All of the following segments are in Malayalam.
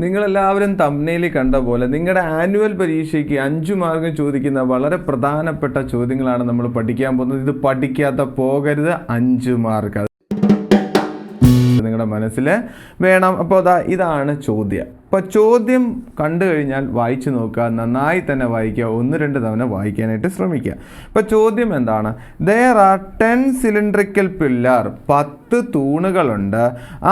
നിങ്ങളെല്ലാവരും തംബ്നെയിൽ കണ്ട പോലെ നിങ്ങളുടെ ആനുവൽ പരീക്ഷയ്ക്ക് 5 മാർക്കും ചോദിക്കുന്ന വളരെ പ്രധാനപ്പെട്ട ചോദ്യങ്ങളാണ് നമ്മൾ പഠിക്കാൻ പോകുന്നത്. ഇത് പഠിക്കാതെ പോകരുത്. 5 മാർക്ക് നിങ്ങളുടെ മനസ്സിൽ വേണം. അപ്പോൾ ഇതാണ് ചോദ്യം. അപ്പോൾ ചോദ്യം കണ്ടു കഴിഞ്ഞാൽ വായിച്ചു നോക്കുക, നന്നായി തന്നെ വായിക്കുക, 1-2 തവണ വായിക്കാനായിട്ട് ശ്രമിക്കുക. അപ്പോൾ ചോദ്യം എന്താണ്? there are 10 cylindrical pillar, 10 തൂണുകളുണ്ട്.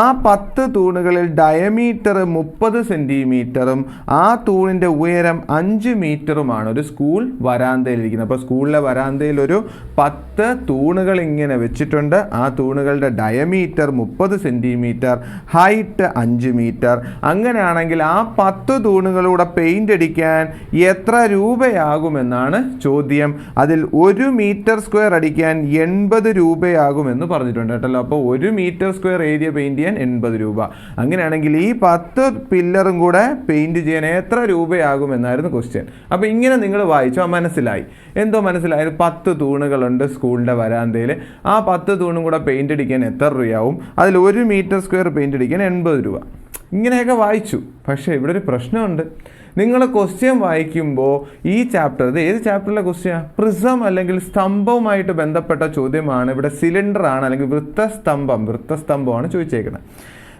ആ 10 തൂണുകളിൽ ഡയമീറ്റർ 30 സെൻറ്റിമീറ്ററും ആ തൂണിൻ്റെ ഉയരം 5 മീറ്ററുമാണ് ഒരു സ്കൂൾ വരാന്തയിലിരിക്കുന്നത്. അപ്പോൾ സ്കൂളിലെ വരാന്തയിൽ ഒരു 10 തൂണുകൾ ഇങ്ങനെ വെച്ചിട്ടുണ്ട്. ആ തൂണുകളുടെ ഡയമീറ്റർ 30 സെൻറ്റിമീറ്റർ, ഹൈറ്റ് 5 മീറ്റർ. അങ്ങനെയാണെങ്കിൽ ആ 10 തൂണുകളൂടെ പെയിൻ്റ് അടിക്കാൻ എത്ര രൂപയാകുമെന്നാണ് ചോദ്യം. അതിൽ 1 മീറ്റർ സ്ക്വയർ അടിക്കാൻ 80 രൂപയാകുമെന്ന് പറഞ്ഞിട്ടുണ്ട് കേട്ടല്ലോ. അപ്പോൾ 1 മീറ്റർ സ്ക്വയർ ഏരിയ പെയിൻറ് ചെയ്യാൻ 80 രൂപ. അങ്ങനെയാണെങ്കിൽ ഈ 10 പില്ലറും കൂടെ പെയിൻറ് ചെയ്യാൻ എത്ര രൂപയാകുമെന്നായിരുന്നു ക്വസ്റ്റ്യൻ. അപ്പോൾ ഇങ്ങനെ നിങ്ങൾ വായിച്ചോ, മനസ്സിലായി. എന്തോ മനസ്സിലായത്? 10 തൂണുകളുണ്ട് സ്കൂളിൻ്റെ വരാന്തയിൽ. ആ 10 തൂണും കൂടെ പെയിൻ്റ് അടിക്കാൻ എത്ര രൂപയാവും? അതിൽ 1 മീറ്റർ സ്ക്വയർ പെയിൻ്റ് അടിക്കാൻ 80 രൂപ. ഇങ്ങനെയൊക്കെ വായിച്ചു. പക്ഷേ ഇവിടെ ഒരു പ്രശ്നമുണ്ട്. നിങ്ങൾ ക്വസ്റ്റ്യൻ വായിക്കുമ്പോൾ ഈ ചാപ്റ്റർ, ഇത് ഏത് ചാപ്റ്ററിലെ ക്വസ്റ്റ്യൻ? പ്രിസം അല്ലെങ്കിൽ സ്തംഭവുമായിട്ട് ബന്ധപ്പെട്ട ചോദ്യമാണ്. ഇവിടെ സിലിണ്ടറാണ് അല്ലെങ്കിൽ വൃത്തസ്തംഭമാണ് ചോദിച്ചേക്കുന്നത്.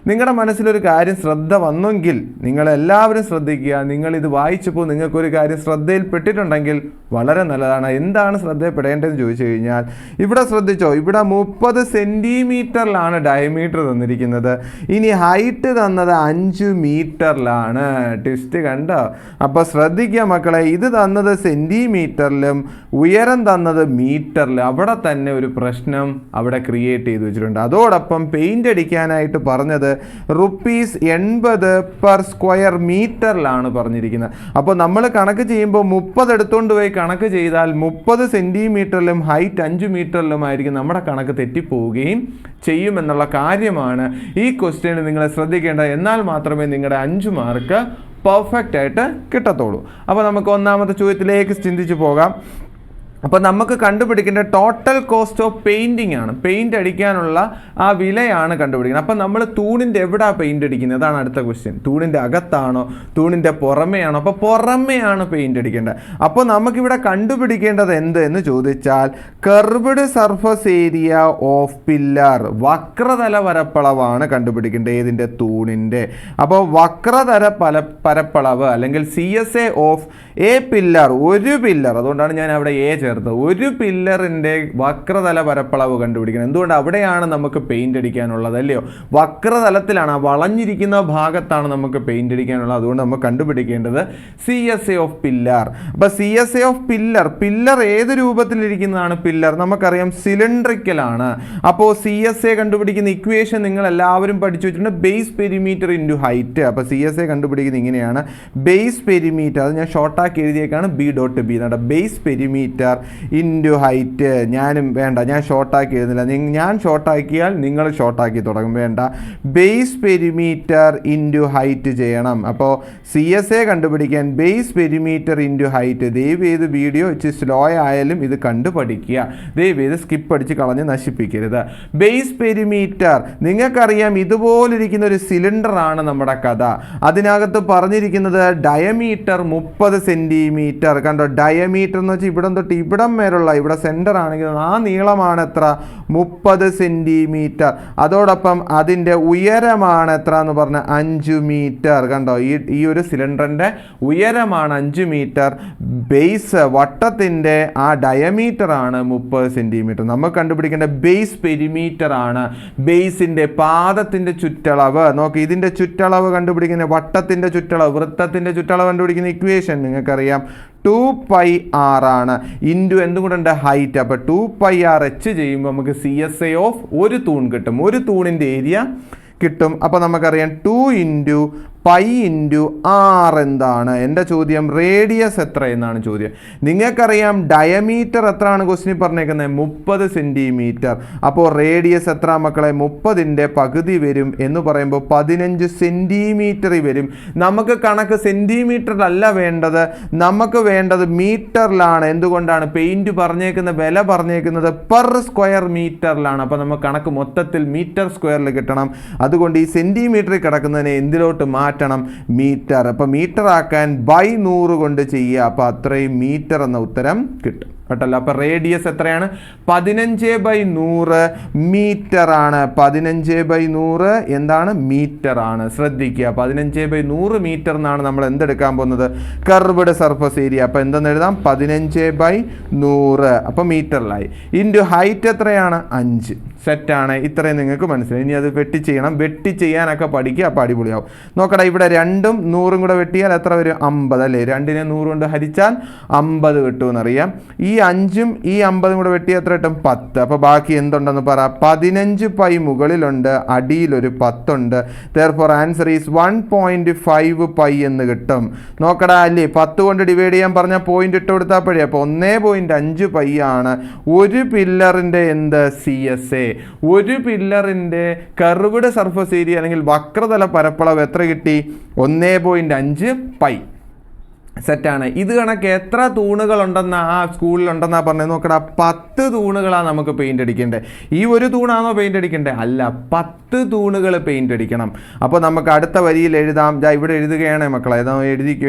നിങ്ങളുടെ മനസ്സിലൊരു കാര്യം ശ്രദ്ധ വന്നെങ്കിൽ നിങ്ങളെല്ലാവരും ശ്രദ്ധിക്കുക. നിങ്ങളിത് വായിച്ചപ്പോൾ നിങ്ങൾക്കൊരു കാര്യം ശ്രദ്ധയിൽപ്പെട്ടിട്ടുണ്ടെങ്കിൽ വളരെ നല്ലതാണ്. എന്താണ് ശ്രദ്ധയിൽപ്പെടേണ്ടതെന്ന് ചോദിച്ചു കഴിഞ്ഞാൽ ഇവിടെ ശ്രദ്ധിച്ചോ, ഇവിടെ 30 സെൻറ്റിമീറ്ററിലാണ് ഡയമീറ്റർ തന്നിരിക്കുന്നത്. ഇനി ഹൈറ്റ് തന്നത് 5 മീറ്ററിലാണ്. ട്വിസ്റ്റ് കണ്ടോ? അപ്പോൾ ശ്രദ്ധിക്കുക മക്കളെ, ഇത് തന്നത് സെൻറ്റിമീറ്ററിലും ഉയരം തന്നത് മീറ്ററിലും. അവിടെ തന്നെ ഒരു പ്രശ്നം അവിടെ ക്രിയേറ്റ് ചെയ്ത് വെച്ചിട്ടുണ്ട്. അതോടൊപ്പം പെയിൻ്റ് അടിക്കാനായിട്ട് പറഞ്ഞത് ₹80 പെർ സ്ക്വയർ മീറ്ററിലാണ് പറഞ്ഞിരിക്കുന്നത്. അപ്പോൾ നമ്മൾ കണക്ക് ചെയ്യുമ്പോൾ 30 എടുത്തുകൊണ്ട് പോയി കണക്ക് ചെയ്താൽ 30 സെൻറ്റിമീറ്ററിലും ഹൈറ്റ് 5 മീറ്ററിലുമായിരിക്കും നമ്മുടെ കണക്ക് തെറ്റിപ്പോവുകയും ചെയ്യുമെന്നുള്ള കാര്യമാണ് ഈ ക്വസ്റ്റ്യൻ നിങ്ങൾ ശ്രദ്ധിക്കേണ്ടത്. എന്നാൽ മാത്രമേ നിങ്ങളുടെ 5 മാർക്ക് പെർഫെക്റ്റ് ആയിട്ട് കിട്ടത്തുള്ളൂ. അപ്പോൾ നമുക്ക് ഒന്നാമത്തെ ചോദ്യത്തിലേക്ക് ചിന്തിച്ച് പോകാം. അപ്പോൾ നമുക്ക് കണ്ടുപിടിക്കേണ്ട ടോട്ടൽ കോസ്റ്റ് ഓഫ് പെയിൻറ്റിംഗ് ആണ്. പെയിൻ്റ് അടിക്കാനുള്ള ആ വിലയാണ് കണ്ടുപിടിക്കുന്നത്. അപ്പോൾ നമ്മൾ തൂണിൻ്റെ എവിടെയാണ് പെയിൻ്റ് അടിക്കുന്നത്? അതാണ് അടുത്ത ക്വസ്റ്റ്യൻ. തൂണിൻ്റെ അകത്താണോ തൂണിൻ്റെ പുറമെയാണോ? അപ്പോൾ പുറമെയാണ് പെയിൻ്റ് അടിക്കേണ്ടത്. അപ്പോൾ നമുക്കിവിടെ കണ്ടുപിടിക്കേണ്ടത് എന്ത് എന്ന് ചോദിച്ചാൽ curved surface area of pillar, വക്രതല പരപ്പളവാണ് കണ്ടുപിടിക്കേണ്ടത്. ഏതിൻ്റെ? തൂണിൻ്റെ. അപ്പോൾ വക്രതല പരപ്പളവ് അല്ലെങ്കിൽ CSA ഓഫ് എ പില്ലർ, ഒരു പില്ലർ, അതുകൊണ്ടാണ് ഞാൻ അവിടെ എ ചേർത്തത്. ഒരു പില്ലറിൻ്റെ വക്രതല പരപ്പളവ് കണ്ടുപിടിക്കണം. എന്തുകൊണ്ട്? അവിടെയാണ് നമുക്ക് പെയിൻ്റ് അടിക്കാനുള്ളത്, അല്ലയോ? വക്രതലത്തിലാണ്, ആ വളഞ്ഞിരിക്കുന്ന ഭാഗത്താണ് നമുക്ക് പെയിൻ്റ് അടിക്കാനുള്ളത്. അതുകൊണ്ട് നമുക്ക് കണ്ടുപിടിക്കേണ്ടത് CSA ഓഫ് പില്ലർ. അപ്പോൾ CSA ഓഫ് പില്ലർ ഏത് രൂപത്തിലിരിക്കുന്നതാണ്? പില്ലർ നമുക്കറിയാം സിലിണ്ടറിക്കൽ ആണ്. അപ്പോൾ CSA കണ്ടുപിടിക്കുന്ന ഇക്വേഷൻ നിങ്ങൾ എല്ലാവരും പഠിച്ചു വെച്ചിട്ടുണ്ട്. Base perimeter into height. അപ്പോൾ CSA കണ്ടുപിടിക്കുന്നത് ഇങ്ങനെയാണ്. ബേസ് പെരിമീറ്റർ, അത് ഞാൻ ഷോർട്ടാക്കി എഴുതിയേക്കാണ് B.B. എന്നാണ്. Base perimeter into height. ഞാൻ ഷോർട്ടാക്കി എഴുതുന്നില്ല. ഞാൻ ഷോർട്ടാക്കിയാൽ നിങ്ങൾ ഷോർട്ടാക്കി തുടങ്ങും. വേണ്ട, ബേസ് പെരിമീറ്റർ ഇൻറ്റു ഹൈറ്റ് ചെയ്യണം. അപ്പോൾ CSA കണ്ടുപിടിക്കാൻ ബേസ് പെരിമീറ്റർ ഇൻറ്റു ഹൈറ്റ്. ദയവ് ചെയ്ത് വീഡിയോ ഇച്ചിരി സ്ലോ ആയാലും ഇത് കണ്ടു പഠിക്കുക. ദയവ് ചെയ്ത് സ്കിപ്പ് അടിച്ച് കളഞ്ഞ് നശിപ്പിക്കരുത്. ബേസ് പെരിമീറ്റർ നിങ്ങൾക്കറിയാം, ഇതുപോലിരിക്കുന്ന ഒരു സിലിണ്ടറാണ് നമ്മുടെ കഥ. അതിനകത്ത് പറഞ്ഞിരിക്കുന്നത് ഡയമീറ്റർ 30 സെൻറ്റിമീറ്റർ. കണ്ടോ? ഡയമീറ്റർ എന്ന് വെച്ചാൽ ഇവിടം തൊട്ട് ഇവിടം വരെയുള്ള, ഇവിടെ സെൻറ്റർ ആണെങ്കിൽ ആ നീളമാണ് എത്ര? 30 സെൻറ്റിമീറ്റർ. അതോടൊപ്പം അതിൻ്റെ ഉയരമാണ് എത്ര എന്ന് പറഞ്ഞാൽ 5 മീറ്റർ. കണ്ടോ? ഈ ഒരു സിലിണ്ടറിൻ്റെ ഉയരമാണ് 5 മീറ്റർ. ബേസ് വട്ടത്തിൻ്റെ ആ ഡയമീറ്റർ ആണ് 30 സെൻറ്റിമീറ്റർ. നമുക്ക് കണ്ടുപിടിക്കേണ്ട ബേസ് പെരിമീറ്റർ ആണ്. ബേസിൻ്റെ പാദത്തിൻ്റെ ചുറ്റളവ് നോക്കി. ഇതിൻ്റെ ചുറ്റളവ് കണ്ടുപിടിക്കുന്ന, വട്ടത്തിൻ്റെ ചുറ്റളവ്, വൃത്തത്തിൻ്റെ ചുറ്റളവ് കണ്ടുപിടിക്കുന്ന ഇക്വേഷൻ നിങ്ങൾക്കറിയാം. 2πr ആണ്. ഇൻറ്റു എന്തും കൂടെ ഉണ്ട്? ഹൈറ്റ്. അപ്പോൾ 2πrh ചെയ്യുമ്പോൾ നമുക്ക് CSA ഓഫ് ഒരു തൂൺ കിട്ടും. ഒരു തൂണിൻ്റെ ഏരിയ കിട്ടും. അപ്പോൾ നമുക്കറിയാം 2 ഇൻറ്റു പൈ ഇൻറ്റു ആർ എന്താണ്? എൻ്റെ ചോദ്യം റേഡിയസ് എത്ര എന്നാണ് ചോദ്യം. നിങ്ങൾക്കറിയാം ഡയമീറ്റർ എത്രയാണ് ക്വസ്റ്റിനിൽ പറഞ്ഞേക്കുന്നത്? 30 സെൻറ്റിമീറ്റർ. അപ്പോൾ റേഡിയസ് എത്ര മക്കളെ? 30ൻ്റെ പകുതി വരും എന്ന് പറയുമ്പോൾ 15 സെൻറ്റിമീറ്റർ വരും. നമുക്ക് കണക്ക് സെൻറ്റിമീറ്ററിലല്ല വേണ്ടത്, നമുക്ക് വേണ്ടത് മീറ്ററിലാണ്. എന്തുകൊണ്ടാണ്? പെയിൻറ്റ് പറഞ്ഞേക്കുന്ന വില പറഞ്ഞേക്കുന്നത് പെർ സ്ക്വയർ മീറ്ററിലാണ്. അപ്പോൾ നമുക്ക് കണക്ക് മൊത്തത്തിൽ മീറ്റർ സ്ക്വയറിൽ കിട്ടണം. അതുകൊണ്ട് ഈ സെൻറ്റിമീറ്ററിൽ കിടക്കുന്നതിനെ എന്തിലോട്ട് മാറ്റി മാറ്റണം? മീറ്റർ. അപ്പോൾ മീറ്റർ ആക്കാൻ ബൈ 100 കൊണ്ട് ചെയ്യുക. അപ്പോൾ അത്രയും മീറ്റർ എന്ന ഉത്തരം കിട്ടും കേട്ടല്ലോ. അപ്പോൾ റേഡിയസ് എത്രയാണ്? 15/100 മീറ്റർ ആണ്. 15/100 എന്താണ്? മീറ്റർ ആണ്. ശ്രദ്ധിക്കുക, 15/100 മീറ്റർ എന്നാണ് നമ്മൾ എന്തെടുക്കാൻ പോകുന്നത്? Curved surface area. അപ്പോൾ എന്തെന്ന് എഴുതാം? 15/100. അപ്പോൾ മീറ്ററിലായി. ഇൻറ്റു ഹൈറ്റ് എത്രയാണ്? 5. സെറ്റാണ്. ഇത്രയും നിങ്ങൾക്ക് മനസ്സിലായി. ഇനി അത് വെട്ടി ചെയ്യണം. വെട്ടി ചെയ്യാനൊക്കെ പഠിക്കുക. അപ്പോൾ അടിപൊളിയാവും. നോക്കടാ, ഇവിടെ 2ഉം 100ഉം കൂടെ വെട്ടിയാൽ എത്ര വരും? 50 അല്ലേ? 2നെ 100 കൊണ്ട് ഹരിച്ചാൽ 50 കിട്ടുമെന്നറിയാം. ഈ 5ഉം ഈ 50ഉം കൂടെ വെട്ടിയാൽ എത്ര കിട്ടും? 10. അപ്പോൾ ബാക്കി എന്തുണ്ടെന്ന് പറ. 15 പൈ മുകളിലുണ്ട്, അടിയിലൊരു 10 ഉണ്ട്. Therefore ആൻസർ ഈസ് 1.5 പൈ എന്ന് കിട്ടും. നോക്കടാ, അല്ലേ? 10 കൊണ്ട് ഡിവൈഡ് ചെയ്യാൻ പറഞ്ഞാൽ പോയിന്റ് ഇട്ട് കൊടുത്താൽ അപ്പോൾ 1.5 പൈ ആണ് ഒരു പില്ലറിൻ്റെ എന്ത്? CSA. ഒരു പില്ലറിൻ്റെ കർവ്ഡ് സർഫസ് ഏരിയ അല്ലെങ്കിൽ വക്രതല പരപ്പളവ് എത്ര കിട്ടി? 1.5 പൈ. സെറ്റാണ്. ഇത് കണക്ക് എത്ര തൂണുകളുണ്ടെന്ന് ആ സ്കൂളിലുണ്ടെന്നാണ് പറഞ്ഞത്? നോക്കടാ, 10 തൂണുകളാണ് നമുക്ക് പെയിൻ്റ് അടിക്കേണ്ടത്. ഈ ഒരു തൂണാണോ പെയിൻ്റ് അടിക്കേണ്ടത്? അല്ല, 10 തൂണുകൾ പെയിൻ്റ് അടിക്കണം. അപ്പോൾ നമുക്ക് അടുത്ത വരിയിൽ എഴുതാം. ഇവിടെ എഴുതുകയാണ് മക്കളെ, ഏതാ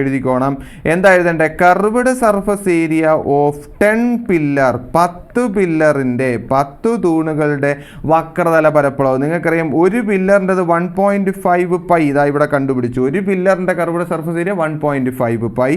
എഴുതിക്കോണം. എന്താ എഴുതേണ്ടത്? Curved surface area of 10 pillar, 10 പില്ലറിൻ്റെ 10 തൂണുകളുടെ വക്രതല പരപ്പളവ്. നിങ്ങൾക്കറിയാം ഒരു പില്ലറിൻ്റെത് 1.5 പൈ. ഇതാ ഇവിടെ കണ്ടുപിടിച്ചു. ഒരു പില്ലറിൻ്റെ curved surface area 1.5 pi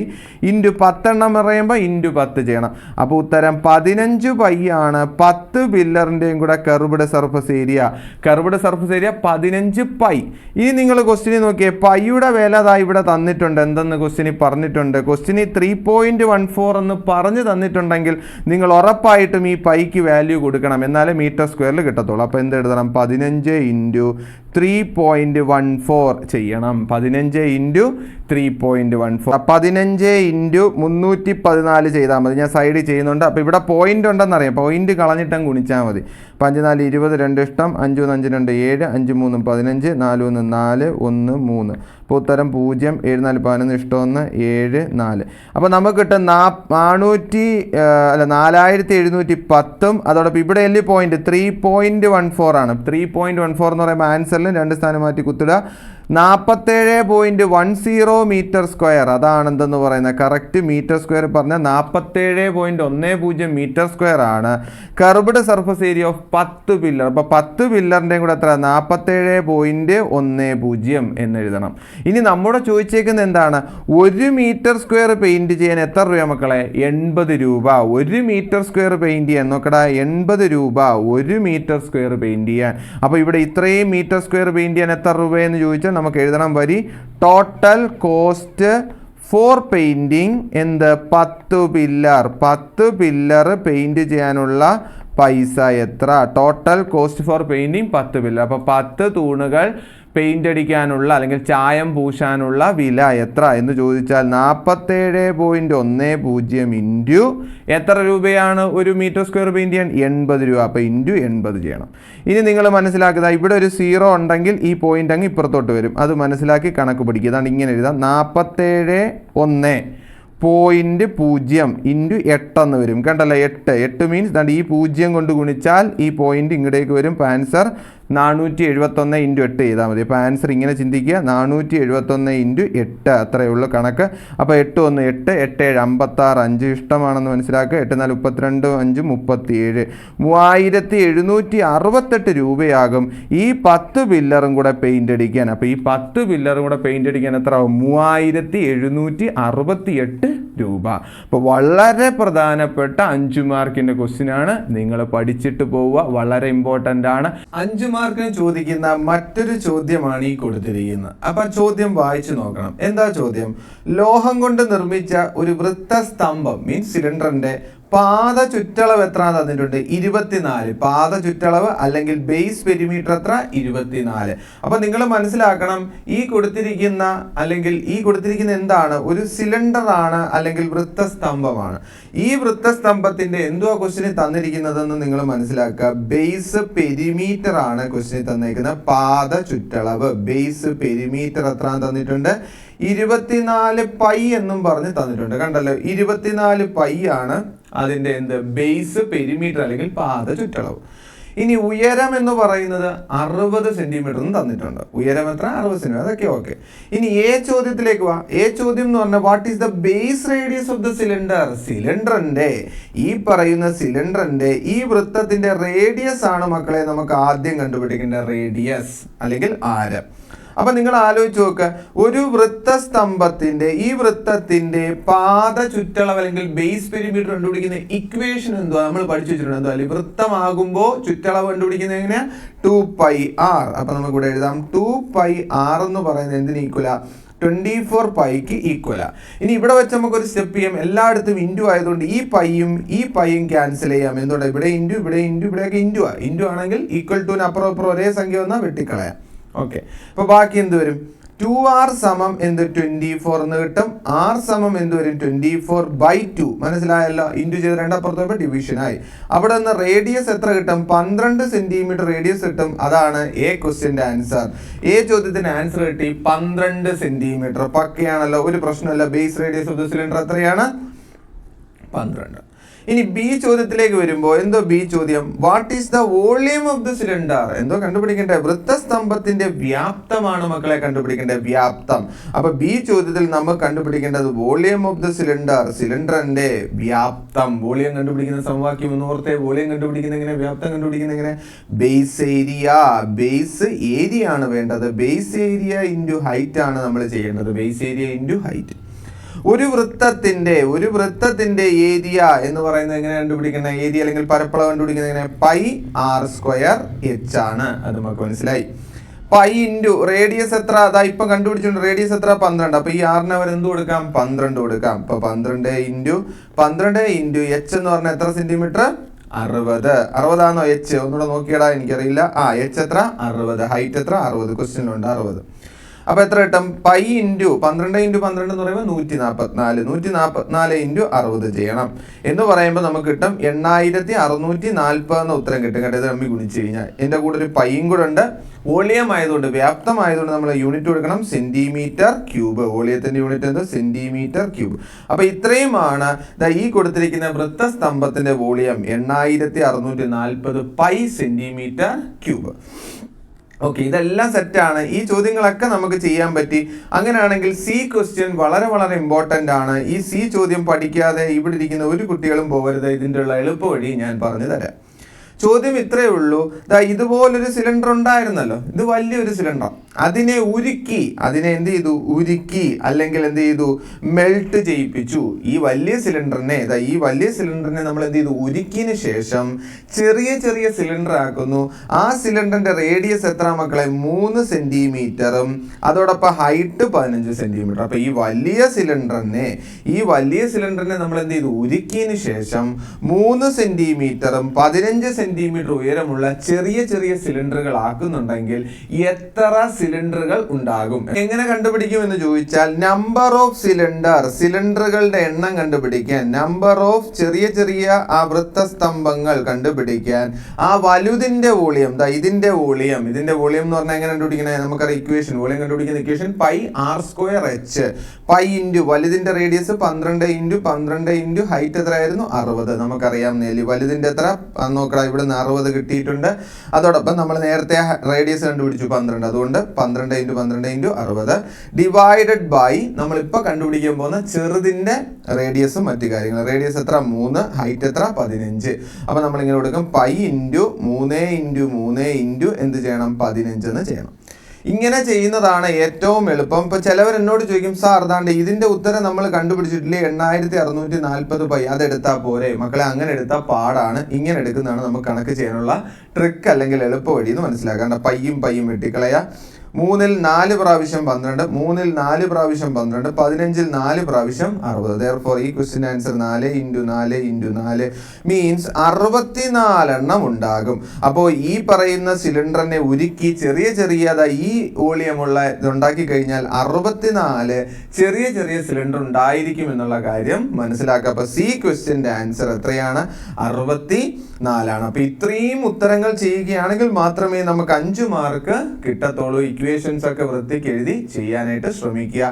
into 10 എണ്ണം പറയുമ്പോൾ ഇൻറ്റു 10 ചെയ്യണം. അപ്പോൾ ഉത്തരം 15 പൈ ആണ് 10 പില്ലറിൻ്റെയും കൂടെ curved surface area. Curved surface area 15 pi. ഇനി നിങ്ങൾ ക്വസ്റ്റ്യനിൽ നോക്കിയേ, പൈയുടെ വില അതാ ഇവിടെ തന്നിട്ടുണ്ട്. എന്തെന്ന് ക്വസ്റ്റ്യനിൽ പറഞ്ഞിട്ടുണ്ട്? ക്വസ്റ്റ്യനിൽ 3.14 എന്ന് പറഞ്ഞു തന്നിട്ടുണ്ടെങ്കിൽ നിങ്ങൾ ഉറപ്പായിട്ടും ഈ പൈക്ക് വാല്യൂ കൊടുക്കണം, എന്നാലേ മീറ്റർ സ്ക്വയറിൽ കിട്ടത്തുള്ളൂ. അപ്പോൾ എന്ത് എഴുതണം? 15 ഇൻറ്റു 3.14 ചെയ്യണം. 15 ഇൻറ്റു 3.14. 15 ഇൻറ്റു 314 ചെയ്താൽ മതി. ഞാൻ സൈഡിൽ ചെയ്യുന്നുണ്ട്. അപ്പോൾ ഇവിടെ പോയിന്റ് ഉണ്ടെന്നറിയാം. പോയിന്റ് കളഞ്ഞിട്ടും ഗുണിച്ചാൽ മതി. 5 4 20 2 ഇഷ്ടം 5 1 5 2 7 5 3 15 4 1 4 1 3. അപ്പോൾ ഉത്തരം 0 7 4 11 ഇഷ്ടം 1 7 4. അപ്പോൾ നമുക്ക് കിട്ടും 4710. അതോടൊപ്പം ഇവിടെ എല്ലി പോയിന്റ് 3.14 ആണ്. 3.14 എന്ന് പറയുമ്പോൾ ആൻസറിൽ 2 സ്ഥാനം മാറ്റി കുത്തിടുക. 47.10 മീറ്റർ സ്ക്വയർ. അതാണ് എന്തെന്ന് പറയുന്നത്? കറക്റ്റ് മീറ്റർ സ്ക്വയർ പറഞ്ഞാൽ 47.10 മീറ്റർ സ്ക്വയർ ആണ് curved surface area of 10 pillar. അപ്പോൾ 10 പില്ലറിൻ്റെയും കൂടെ എത്ര? 47.10 എന്ന് എഴുതണം. ഇനി നമ്മുടെ ചോദിച്ചേക്കുന്നത് എന്താണ്? 1 മീറ്റർ സ്ക്വയർ പെയിൻറ്റ് ചെയ്യാൻ എത്ര രൂപ മക്കളെ? 80 രൂപ. 1 മീറ്റർ സ്ക്വയർ പെയിൻറ്റ് ചെയ്യാൻ നോക്കടാ, 80 രൂപ 1 മീറ്റർ സ്ക്വയർ പെയിൻറ്റ് ചെയ്യാൻ. അപ്പോൾ ഇവിടെ ഇത്രയും മീറ്റർ സ്ക്വയർ പെയിൻറ്റ് ചെയ്യാൻ എത്ര രൂപയെന്ന് ചോദിച്ചാൽ നമുക്ക് എഴുതണം വരി. ടോട്ടൽ കോസ്റ്റ് ഫോർ പെയിൻറ്റിങ് എന്ത്? 10 പില്ലർ. 10 പില്ലർ പെയിൻറ്റ് ചെയ്യാനുള്ള പൈസ എത്ര? Total cost for painting 10 pillar. അപ്പോൾ 10 തൂണുകൾ പെയിൻ്റ് അടിക്കാനുള്ള അല്ലെങ്കിൽ ചായം പൂശാനുള്ള വില എത്ര എന്ന് ചോദിച്ചാൽ 47.10 ഇൻറ്റു എത്ര രൂപയാണ് ഒരു മീറ്റർ സ്ക്വയർ പെയിൻറ്റ് ചെയ്യാൻ? 80 രൂപ. അപ്പോൾ ഇൻറ്റു 80 ചെയ്യണം. ഇനി നിങ്ങൾ മനസ്സിലാക്കുക, ഇവിടെ ഒരു 0 ഉണ്ടെങ്കിൽ ഈ പോയിൻ്റ് അങ്ങ് ഇപ്പുറത്തോട്ട് വരും. അത് മനസ്സിലാക്കി കണക്ക് പഠിക്കുക. അതാണ് ഇങ്ങനെ എഴുതാം. 47.0 ഇൻറ്റു 8 എന്ന് വരും. കണ്ടല്ലോ, 8 മീൻസ് ദാണ്ട് ഈ 0 കൊണ്ട് ഗുണിച്ചാൽ ഈ പോയിന്റ് ഇങ്ങോട്ടേക്ക് വരും. അപ്പോൾ ആൻസർ 471 ഇൻറ്റു 8 ചെയ്താൽ മതി. അപ്പോൾ ആൻസർ ഇങ്ങനെ ചിന്തിക്കുക, 471 ഇൻറ്റു 8 അത്രയേ ഉള്ളൂ കണക്ക്. അപ്പോൾ 8 1 8 8 7 56 5 ഇഷ്ടമാണെന്ന് മനസ്സിലാക്കുക. 8 4 32 5 37 3768 രൂപയാകും ഈ 10 പില്ലറും കൂടെ പെയിൻ്റ് അടിക്കാൻ. അപ്പോൾ ഈ 10 പില്ലറും കൂടെ പെയിൻ്റ് അടിക്കാൻ എത്ര ആവും? 3768 രൂപ. അപ്പോൾ വളരെ പ്രധാനപ്പെട്ട 5 മാർക്കിൻ്റെ ക്വസ്റ്റ്യനാണ്. നിങ്ങൾ പഠിച്ചിട്ട് പോവുക, വളരെ ഇമ്പോർട്ടൻ്റ് ആണ്. 5 മാർക്കിന് ചോദിക്കുന്ന മറ്റൊരു ചോദ്യമാണ് ഈ കൊടുത്തിരിക്കുന്നത്. അപ്പം ചോദ്യം വായിച്ചു നോക്കണം. എന്താ ചോദ്യം? ലോഹം കൊണ്ട് നിർമ്മിച്ച ഒരു വൃത്തസ്തംഭം മീൻസ് സിലിണ്ടറിന്റെ പാദ ചുറ്റളവ് എത്ര തന്നിട്ടുണ്ട്? 24. പാദ ചുറ്റളവ് അല്ലെങ്കിൽ ബേസ് പെരിമീറ്റർ എത്ര? 24. അപ്പൊ നിങ്ങൾ മനസ്സിലാക്കണം, ഈ കൊടുത്തിരിക്കുന്ന എന്താണ്? ഒരു സിലിണ്ടർ ആണ് അല്ലെങ്കിൽ വൃത്തസ്തംഭമാണ്. ഈ വൃത്തസ്തംഭത്തിന്റെ എന്തുവാ ക്വസ്റ്റ്യനിൽ തന്നിരിക്കുന്നതെന്ന് നിങ്ങൾ മനസ്സിലാക്കുക. ബേസ് പെരിമീറ്റർ ആണ് ക്വസ്റ്റ്യനിൽ തന്നിരിക്കുന്നത്. പാദ ചുറ്റളവ് ബേസ് പെരിമീറ്റർ എത്ര തന്നിട്ടുണ്ട്? 24 പൈ എന്നും പറഞ്ഞ് തന്നിട്ടുണ്ട്. കണ്ടല്ലോ, 24 പൈ ആണ് അതിൻ്റെ ബേസ് പെരിമീറ്റർ അല്ലെങ്കിൽ പാദ ചുറ്റളവ്. ഇനി ഉയരം എന്ന് പറയുന്നത് 60 സെന്റിമീറ്റർ തന്നിട്ടുണ്ട്. ഉയരം എത്ര? 60 സെന്റിമീറ്റർ. അതൊക്കെ ഓക്കെ. ഇനി എ ചോദ്യത്തിലേക്ക് വാ. എ ചോദ്യം എന്ന് പറഞ്ഞാൽ what is the base radius of the cylinder? സിലിണ്ടറിന്റെ ഈ പറയുന്ന സിലിണ്ടറിന്റെ ഈ വൃത്തത്തിന്റെ റേഡിയസ് ആണ് മക്കളെ നമുക്ക് ആദ്യം കണ്ടുപിടിക്കേണ്ട റേഡിയസ് അല്ലെങ്കിൽ ആരം. അപ്പൊ നിങ്ങൾ ആലോചിച്ച് നോക്കുക, ഒരു വൃത്തസ്തംഭത്തിന്റെ ഈ വൃത്തത്തിന്റെ പാദ ചുറ്റളവ് അല്ലെങ്കിൽ ബേസ് പെരിമീറ്റർ കണ്ടുപിടിക്കുന്ന ഇക്വേഷൻ എന്തുവാ? നമ്മൾ പഠിച്ചു വെച്ചിട്ടുണ്ട്. എന്തോ അല്ലെങ്കിൽ വൃത്തമാകുമ്പോൾ ചുറ്റളവ് കണ്ടുപിടിക്കുന്നത് എങ്ങനെയാ? 2πr. അപ്പൊ നമുക്ക് ഇവിടെ എഴുതാം 2πr എന്ന് പറയുന്നത് എന്തിന് ഈക്വലാ? 24 പൈക്ക് ഈക്വലാ. ഇനി ഇവിടെ വെച്ച് നമുക്ക് ഒരു സ്റ്റെപ്പ് ചെയ്യാം. എല്ലായിടത്തും ഇൻറ്റു ആയതുകൊണ്ട് ഈ പൈയും ക്യാൻസൽ ചെയ്യാം. എന്തുകൊണ്ട്? ഇവിടെ ഇൻറ്റു ഇവിടെയൊക്കെ ഇൻറ്റു ആണെങ്കിൽ ഈക്വൽ ടു അപ്പുറം ഒരേ സംഖ്യ വന്നാൽ വെട്ടിക്കളയാം. ഓക്കെ. അപ്പൊ ബാക്കി എന്ത് വരും? 2r സമം എന്ത്? 24 എന്ന് കിട്ടും. r സമം എന്ത് വരും? 24/2. മനസ്സിലായല്ലോ? ഇൻറ്റു ചെയ്ത് രണ്ടപ്പുറത്തോട്ട് ഡിവിഷൻ ആയി. അവിടെ നിന്ന് റേഡിയസ് എത്ര കിട്ടും? 12 സെന്റിമീറ്റർ റേഡിയസ് കിട്ടും. അതാണ് എ ക്വസ്റ്റ്യന്റെ ആൻസർ. എ ചോദ്യത്തിന് ആൻസർ കിട്ടി 12 സെന്റിമീറ്റർ. പക്കയാണല്ലോ, ഒരു പ്രശ്നമല്ല. Base radius of the cylinder എത്രയാണ്? 12. ഇനി ബി ചോദ്യത്തിലേക്ക് വരുമ്പോൾ എന്തോ ബി ചോദ്യം? What is the volume of the cylinder? എന്തോ കണ്ടുപിടിക്കേണ്ടത്? വൃത്തസ്തംഭത്തിന്റെ വ്യാപ്തമാണ് മക്കളെ കണ്ടുപിടിക്കേണ്ടത്. വ്യാപ്തം. അപ്പൊ ബി ചോദ്യത്തിൽ നമ്മൾ കണ്ടുപിടിക്കേണ്ടത് വോളിയം ഓഫ് ദ സിലിണ്ടർ, സിലിണ്ടറിന്റെ വ്യാപ്തം. വോളിയം കണ്ടുപിടിക്കുന്ന സമവാക്യം ഒന്ന് ഓർത്തേ. വോളിയം കണ്ടുപിടിക്കുന്ന എങ്ങനെ? വ്യാപ്തം കണ്ടുപിടിക്കുന്ന എങ്ങനെ? ബേസ് ഏരിയ ആണ് വേണ്ടത്. ബേസ് ഏരിയ ഇൻറ്റു ഹൈറ്റ് ആണ് നമ്മൾ ചെയ്യേണ്ടത്. Base area into height. ഒരു വൃത്തത്തിന്റെ ഏരിയ എന്ന് പറയുന്നത് എങ്ങനെ കണ്ടുപിടിക്കുന്നത്? ഏരിയ അല്ലെങ്കിൽ പരപ്പളവ് കണ്ടുപിടിക്കുന്നത് എങ്ങനെ? πr²h ആണ്. അത് നമുക്ക് മനസ്സിലായി. പൈ ഇൻറ്റു റേഡിയസ് എത്ര? അതാ ഇപ്പൊ കണ്ടുപിടിച്ചിട്ടുണ്ട്. റേഡിയസ് എത്ര? 12. അപ്പൊ ഈ ആറിന് അവർ എന്ത് കൊടുക്കാം? 12 കൊടുക്കാം. അപ്പൊ 12 ഇൻറ്റു h എന്ന് പറഞ്ഞാൽ എത്ര സെന്റിമീറ്റർ? 60 ആണോ h? ഒന്നുകൂടെ നോക്കിയടാ, എനിക്കറിയില്ല. h എത്ര? 60. ഹൈറ്റ് എത്ര? 60. ക്വസ്റ്റ്യനിലുണ്ട് 60. അപ്പൊ എത്ര കിട്ടും? പൈ ഇൻറ്റു 12 ഇൻറ്റു 12 എന്ന് പറയുമ്പോൾ 144 ഇൻറ്റു 60 ചെയ്യണം. എന്ന് പറയുമ്പോൾ നമുക്ക് കിട്ടും 8640 എന്ന ഉത്തരം കിട്ടും. കേട്ടോ, ഇത് തമ്മിൽ ഗുണിച്ച് കഴിഞ്ഞാൽ എൻ്റെ കൂടെ ഒരു പൈയും കൂടെ ഉണ്ട്. വോളിയം ആയതുകൊണ്ട്, വ്യാപ്തമായതുകൊണ്ട് നമ്മൾ യൂണിറ്റ് കൊടുക്കണം സെന്റിമീറ്റർ ക്യൂബ്. വോളിയത്തിന്റെ യൂണിറ്റ് എന്ത്? Centimetre cube. അപ്പൊ ഇത്രയുമാണ് ഈ കൊടുത്തിരിക്കുന്ന വൃത്തസ്തംഭത്തിന്റെ volume 8640 pi centimetre cube. Okay, ഇതെല്ലാം സെറ്റാണ്. ഈ ചോദ്യങ്ങളൊക്കെ നമുക്ക് ചെയ്യാൻ പറ്റി. അങ്ങനെയാണെങ്കിൽ സി ക്വസ്റ്റ്യൻ വളരെ വളരെ ഇമ്പോർട്ടൻ്റ് ആണ്. ഈ സി ചോദ്യം പഠിക്കാതെ ഇവിടെ ഇരിക്കുന്ന ഒരു കുട്ടികളും പോകരുത്. ഇതിൻ്റെ ഉള്ള എളുപ്പ വഴി ഞാൻ പറഞ്ഞു തരാം. ചോദ്യം ഇത്രയേ ഉള്ളൂ. ഇതുപോലൊരു സിലിണ്ടർ ഉണ്ടായിരുന്നല്ലോ. ഇത് വലിയൊരു സിലിണ്ടർ. അതിനെ എന്ത് ചെയ്തു? ഉരുക്കി അല്ലെങ്കിൽ എന്ത് ചെയ്തു? മെൽറ്റ് ചെയ്യിപ്പിച്ചു. ഈ വലിയ സിലിണ്ടറിനെ നമ്മൾ എന്ത് ചെയ്തു? ഉരുക്കിന് ശേഷം ചെറിയ ചെറിയ സിലിണ്ടർ ആക്കുന്നു. ആ സിലിണ്ടറിന്റെ റേഡിയസ് എത്ര മക്കളെ? 3 സെന്റിമീറ്ററും അതോടൊപ്പം ഹൈറ്റ് 15 സെന്റിമീറ്റർ. അപ്പൊ ഈ വലിയ സിലിണ്ടറിനെ നമ്മൾ എന്ത് ചെയ്തു? ഉരുക്കിന് ശേഷം 3 സെന്റിമീറ്ററും 15 സെന്റിമീറ്റർ ഉയരമുള്ള ചെറിയ ചെറിയ സിലിണ്ടറുകൾ ആക്കുന്നുണ്ടെങ്കിൽ എത്ര സിലിണ്ടറുകൾ ഉണ്ടാകും? എങ്ങനെ കണ്ടുപിടിക്കും എന്ന് ചോദിച്ചാൽ നമ്പർ ഓഫ് സിലിണ്ടറുകളുടെ എണ്ണം കണ്ടുപിടിക്കാൻ, നമ്പർ ഓഫ് ചെറിയ ചെറിയ ആ വൃത്തസ്തംഭങ്ങൾ കണ്ടുപിടിക്കാൻ, ആ വലുതിന്റെ വോളിയം, ഇതിന്റെ വോളിയം എന്ന് പറഞ്ഞാൽ എങ്ങനെ കണ്ടുപിടിക്കണേ? നമുക്കറിയാം ഇക്വേഷൻ. വോളിയം കണ്ടുപിടിക്കുന്ന ഇക്വേഷൻ πr²h. പൈ ഇൻറ്റു വലുതിന്റെ റേഡിയസ് 12 ഇൻറ്റു ഹൈറ്റ് എത്രയായിരുന്നു? 60. നമുക്കറിയാം വലുതിന്റെ എത്ര നോക്കടാ. ഇവിടെ 60 കിട്ടിയിട്ടുണ്ട്. അതോടൊപ്പം നമ്മൾ നേരത്തെ റേഡിയസ് കണ്ടുപിടിച്ചു 12. അതുകൊണ്ട് 12 ഇൻറ്റു 60 ഡിവൈഡഡ് ബൈ നമ്മളിപ്പോൾ കണ്ടുപിടിക്കാൻ പോകുന്ന ചെറുതിന്റെ റേഡിയസും മറ്റു കാര്യങ്ങളും. റേഡിയസ് എത്ര? 3. ഹൈറ്റ് എത്ര? 15. അപ്പൊ നമ്മളിങ്ങനെ കൊടുക്കും π ഇൻറ്റു 3 ഇൻറ്റു എന്ത് ചെയ്യണം? 15 എന്ന് ചെയ്യണം. ഇങ്ങനെ ചെയ്യുന്നതാണ് ഏറ്റവും എളുപ്പം. ഇപ്പൊ ചിലവർ എന്നോട് ചോദിക്കും, സാർ ദാണ്ട് ഇതിന്റെ ഉത്തരം നമ്മൾ കണ്ടുപിടിച്ചിട്ടില്ലേ 8640 പൈ, അതെടുത്താൽ പോരെ? മക്കളെ, അങ്ങനെ എടുത്താൽ പാടാണ്. ഇങ്ങനെ എടുക്കുന്നതാണ് നമുക്ക് കണക്ക് ചെയ്യാനുള്ള ട്രിക്ക് അല്ലെങ്കിൽ എളുപ്പ വഴി എന്ന് മനസ്സിലാക്കാം. പയ്യും വെട്ടിക്കളയാ. 3ൽ 4 പ്രാവശ്യം 12, 3ൽ 4 പ്രാവശ്യം 12, 15ൽ 4 പ്രാവശ്യം 60. Therefore ഈ ക്വസ്റ്റ്യൻ ആൻസർ 4 ഇൻറ്റു 4 മീൻസ് 64 എണ്ണം ഉണ്ടാകും. അപ്പോൾ ഈ പറയുന്ന സിലിണ്ടറിനെ ഉരുക്കി ചെറിയ ഈ വോളിയമുള്ള ഇതുണ്ടാക്കി കഴിഞ്ഞാൽ 64 ചെറിയ സിലിണ്ടർ ഉണ്ടായിരിക്കും എന്നുള്ള കാര്യം മനസ്സിലാക്കുക. അപ്പോൾ സി ക്വസ്റ്റ്യൻ്റെ ആൻസർ എത്രയാണ്? 64 ആണ്. അപ്പോൾ ഇത്രയും ഉത്തരങ്ങൾ ചെയ്യുകയാണെങ്കിൽ മാത്രമേ നമുക്ക് 5 മാർക്ക് കിട്ടത്തുള്ളൂ. ഇക്വേഷൻസ് ഒക്കെ വൃത്തിക്ക് എഴുതി ചെയ്യാനായിട്ട് ശ്രമിക്കുക.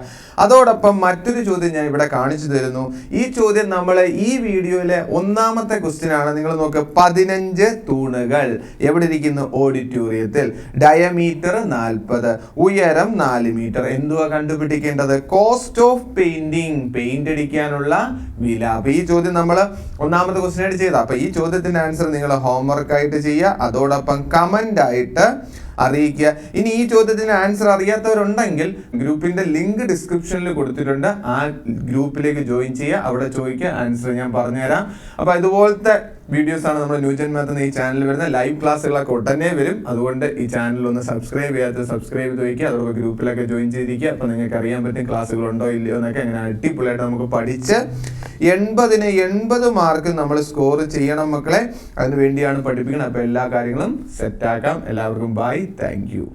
അതോടൊപ്പം മറ്റൊരു ചോദ്യം ഞാൻ ഇവിടെ കാണിച്ചു തരുന്നു. ഈ ചോദ്യം നമ്മൾ ഈ വീഡിയോയിലെ ഒന്നാമത്തെ ക്വസ്റ്റ്യൻ ആണ്. നിങ്ങൾ നോക്ക്, 15 തൂണുകൾ എവിടെ ഇരിക്കുന്നു? ഓഡിറ്റോറിയത്തിൽ. ഡയമീറ്റർ 40, ഉയരം 4 മീറ്റർ. എന്തുവാ കണ്ടുപിടിക്കേണ്ടത്? കോസ്റ്റ് ഓഫ് പെയിന്റിംഗ്, പെയിന്റ് അടിക്കാനുള്ള വില. അപ്പൊ ഈ ചോദ്യം നമ്മൾ ഒന്നാമത്തെ ക്വസ്റ്റ്യൻ ആയിട്ട് ചെയ്ത. അപ്പൊ ഈ ചോദ്യത്തിന്റെ ആൻസർ നിങ്ങൾ ഹോംവർക്ക് ആയിട്ട് ചെയ്യുക. അതോടൊപ്പം കമന്റ് ആയിട്ട് അറിയിക്കുക. ഇനി ഈ ചോദ്യത്തിന് ആൻസർ അറിയാത്തവരുണ്ടെങ്കിൽ ഗ്രൂപ്പിന്റെ ലിങ്ക് ഡിസ്ക്രിപ്ഷനിൽ കൊടുത്തിട്ടുണ്ട്. ആ ഗ്രൂപ്പിലേക്ക് ജോയിൻ ചെയ്യുക. അവിടെ ചോദിക്കുക, ആൻസർ ഞാൻ പറഞ്ഞുതരാം. അപ്പൊ ഇതുപോലത്തെ വീഡിയോസ് ആണ് നമ്മുടെ ന്യൂജൻ മാത്ത് എന്ന ഈ ചാനലിൽ വരുന്ന. ലൈവ് ക്ലാസ്സുകളൊക്കെ ഉടനെ വരും. അതുകൊണ്ട് ഈ ചാനൽ ഒന്ന് സബ്സ്ക്രൈബ് ചെയ്യാത്ത സബ്സ്ക്രൈബ് ചെയ്ത് വയ്ക്കുക. അതോടെ ഗ്രൂപ്പിലൊക്കെ ജോയിൻ ചെയ്തിരിക്കുക. അപ്പൊ നിങ്ങൾക്ക് അറിയാൻ പറ്റും ക്ലാസ്സുകൾ ഉണ്ടോ ഇല്ലയോ എന്നൊക്കെ. അങ്ങനെ അടിപൊളിയായിട്ട് നമുക്ക് പഠിച്ച് 80ന് 80 മാർക്ക് നമ്മൾ സ്കോർ ചെയ്യണം മക്കളെ. അതിന് വേണ്ടിയാണ് പഠിപ്പിക്കുന്നത്. അപ്പൊ എല്ലാ കാര്യങ്ങളും സെറ്റാക്കാം. എല്ലാവർക്കും ബൈ, താങ്ക് യു.